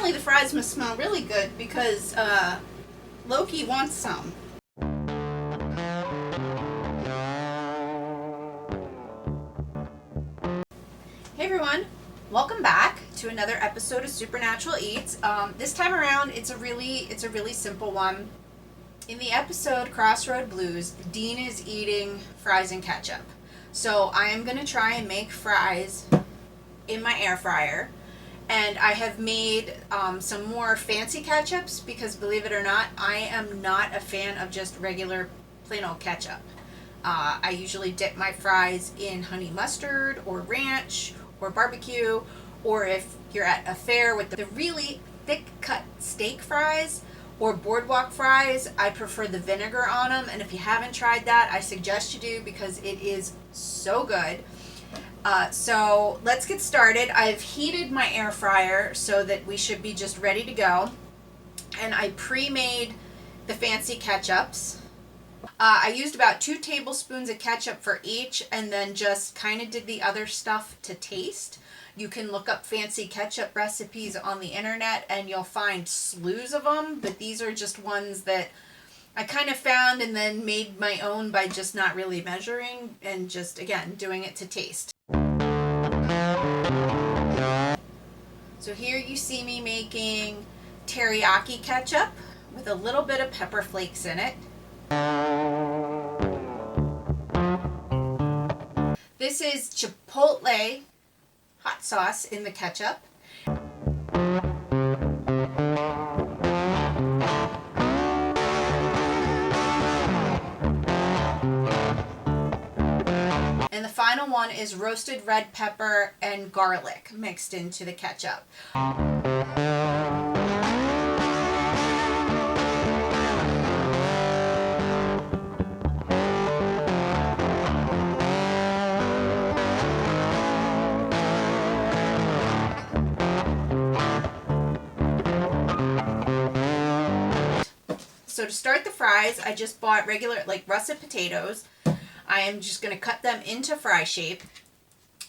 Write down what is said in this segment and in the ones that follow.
apparently the fries must smell really good because Loki wants some. Hey everyone, welcome back to another episode of Supernatural Eats. This time around, it's a really simple one. In the episode Crossroad Blues, Dean is eating fries and ketchup. So I am going to try and make fries in my air fryer. And I have made some more fancy ketchups because, believe it or not, I am not a fan of just regular plain old ketchup. I usually dip my fries in honey mustard or ranch or barbecue, or if you're at a fair with the really thick cut steak fries or boardwalk fries, I prefer the vinegar on them. And if you haven't tried that, I suggest you do because it is so good. So let's get started. I've heated my air fryer so that we should be just ready to go. And I pre-made the fancy ketchups. I used about 2 tablespoons of ketchup for each and then just kind of did the other stuff to taste. You can look up fancy ketchup recipes on the internet and you'll find slews of them, but these are just ones that I kind of found and then made my own by just not really measuring and just, again, doing it to taste. So here you see me making teriyaki ketchup with a little bit of pepper flakes in it. This is chipotle hot sauce in the ketchup. And the final one is roasted red pepper and garlic mixed into the ketchup. So to start the fries, I just bought regular, russet potatoes. I am just going to cut them into fry shape.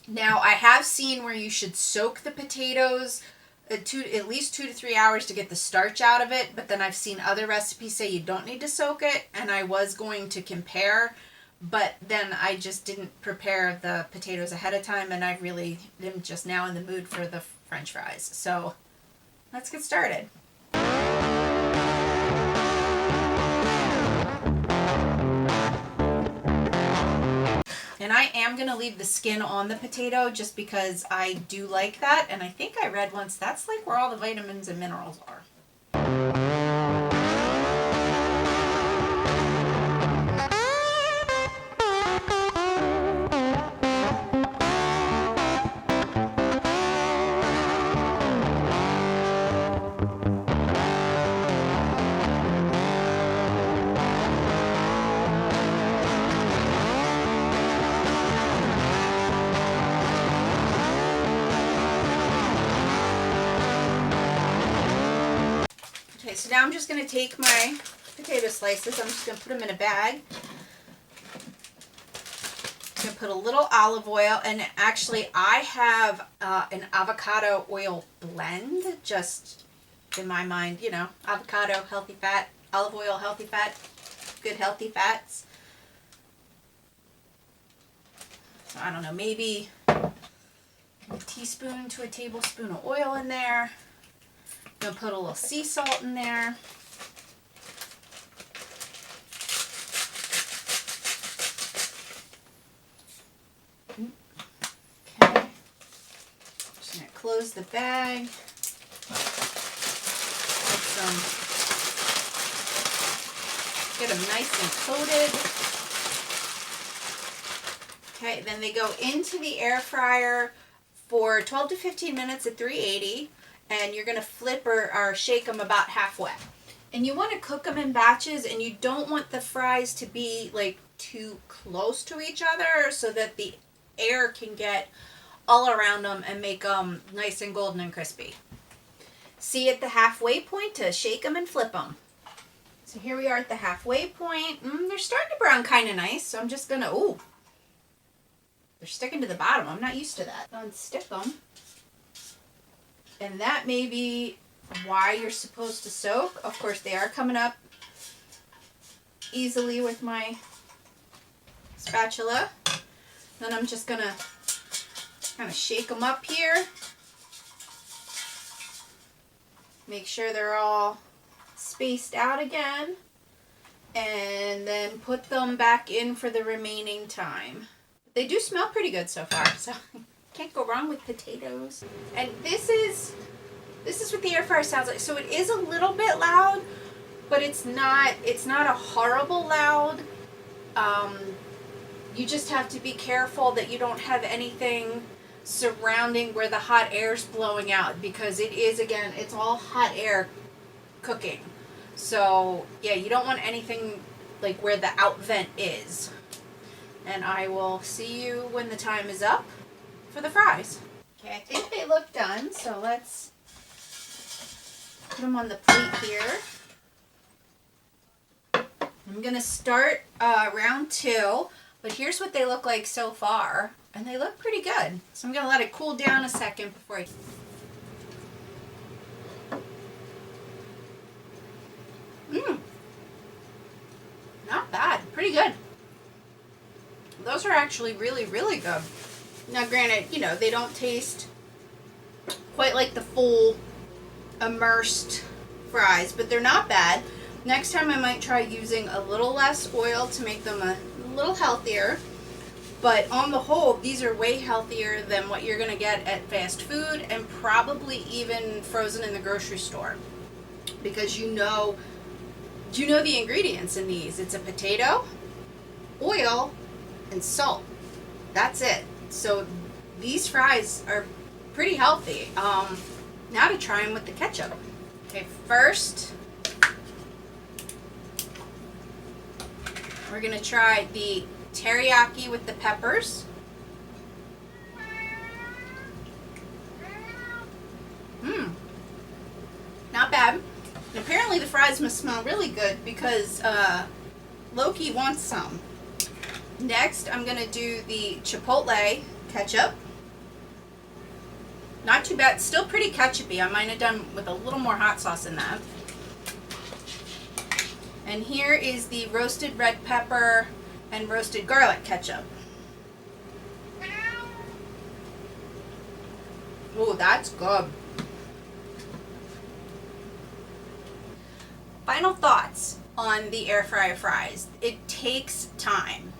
Now, I have seen where you should soak the potatoes at least 2 to 3 hours to get the starch out of it, but then I've seen other recipes say you don't need to soak it, and I was going to compare, but then I just didn't prepare the potatoes ahead of time, and I really am just now in the mood for the French fries. So, let's get started. And I am going to leave the skin on the potato just because I do like that. And I think I read once that's like where all the vitamins and minerals are. Okay, so now I'm just going to take my potato slices. I'm just going to put them in a bag. I'm going to put a little olive oil, and actually I have an avocado oil blend, just in my mind, you know, avocado, healthy fat, olive oil, healthy fat, good healthy fats. So I don't know, maybe a teaspoon to a tablespoon of oil in there. I'm going to put a little sea salt in there. Okay. Just going to close the bag. Get them nice and coated. Okay, then they go into the air fryer for 12 to 15 minutes at 380. And you're going to flip or shake them about halfway. And you want to cook them in batches, and you don't want the fries to be like too close to each other so that the air can get all around them and make them nice and golden and crispy. See at the halfway point to shake them and flip them. So here we are at the halfway point. They're starting to brown kind of nice, so I'm just going to, they're sticking to the bottom. I'm not used to that. Unstick them. And that may be why you're supposed to soak. Of course, they are coming up easily with my spatula. Then I'm just gonna kind of shake them up here. Make sure they're all spaced out again. And then put them back in for the remaining time. They do smell pretty good so far, so can't go wrong with potatoes. And this is what the air fryer sounds like. So it is a little bit loud, but it's not a horrible loud. You just have to be careful that you don't have anything surrounding where the hot air's blowing out, because it is, again, it's all hot air cooking. So yeah, you don't want anything like where the out vent is. And I will see you when the time is up for the fries. Okay, I think they look done, so let's put them on the plate here. I'm gonna start round 2, but here's what they look like so far, and they look pretty good. So I'm gonna let it cool down a second before I... Not bad, pretty good. Those are actually really, really good. Now granted, you know, they don't taste quite like the full immersed fries, but they're not bad. Next time I might try using a little less oil to make them a little healthier. But on the whole, these are way healthier than what you're going to get at fast food, and probably even frozen in the grocery store. Because you know the ingredients in these. It's a potato, oil, and salt. That's it. So these fries are pretty healthy. Now to try them with the ketchup. Okay, first we're gonna try the teriyaki with the peppers. Not bad. And apparently the fries must smell really good because Loki wants some. Next, I'm gonna do the chipotle ketchup. Not too bad. Still pretty ketchupy. I might have done with a little more hot sauce in that. And here is the roasted red pepper and roasted garlic ketchup. Oh, that's good. Final thoughts on the air fryer fries. It takes time.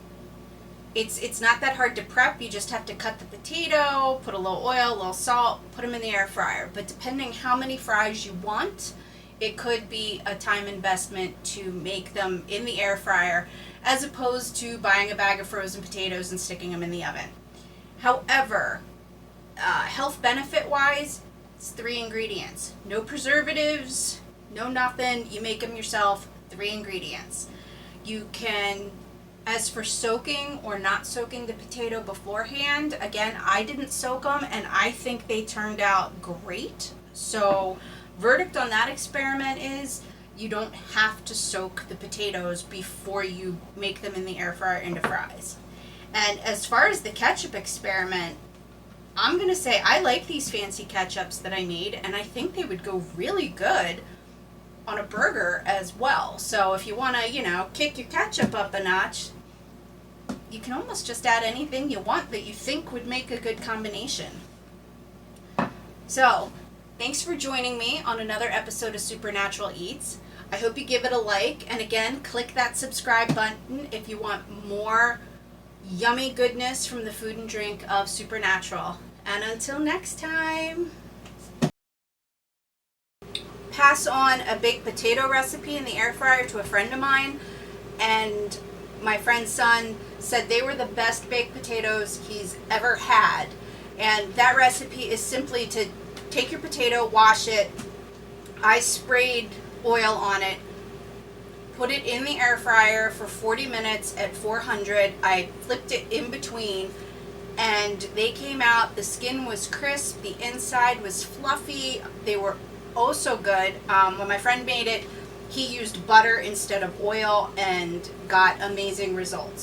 It's not that hard to prep. You just have to cut the potato, put a little oil, a little salt, put them in the air fryer. But depending how many fries you want, it could be a time investment to make them in the air fryer as opposed to buying a bag of frozen potatoes and sticking them in the oven. However, health benefit wise, it's 3 ingredients. No preservatives, no nothing. You make them yourself, 3 ingredients. You can, as for soaking or not soaking the potato beforehand, again, I didn't soak them and I think they turned out great. So verdict on that experiment is you don't have to soak the potatoes before you make them in the air fryer into fries. And as far as the ketchup experiment, I'm going to say I like these fancy ketchups that I made, and I think they would go really good on a burger as well. So if you want to, kick your ketchup up a notch, you can almost just add anything you want that you think would make a good combination. So, thanks for joining me on another episode of Supernatural Eats. I hope you give it a like, and again, click that subscribe button if you want more yummy goodness from the food and drink of Supernatural. And until next time, pass on a baked potato recipe in the air fryer to a friend of mine, and my friend's son said they were the best baked potatoes he's ever had. And that recipe is simply to take your potato, wash it. I sprayed oil on it, put it in the air fryer for 40 minutes at 400. I flipped it in between, and they came out. The skin was crisp, the inside was fluffy. They were oh so good. When my friend made it, he used butter instead of oil and got amazing results.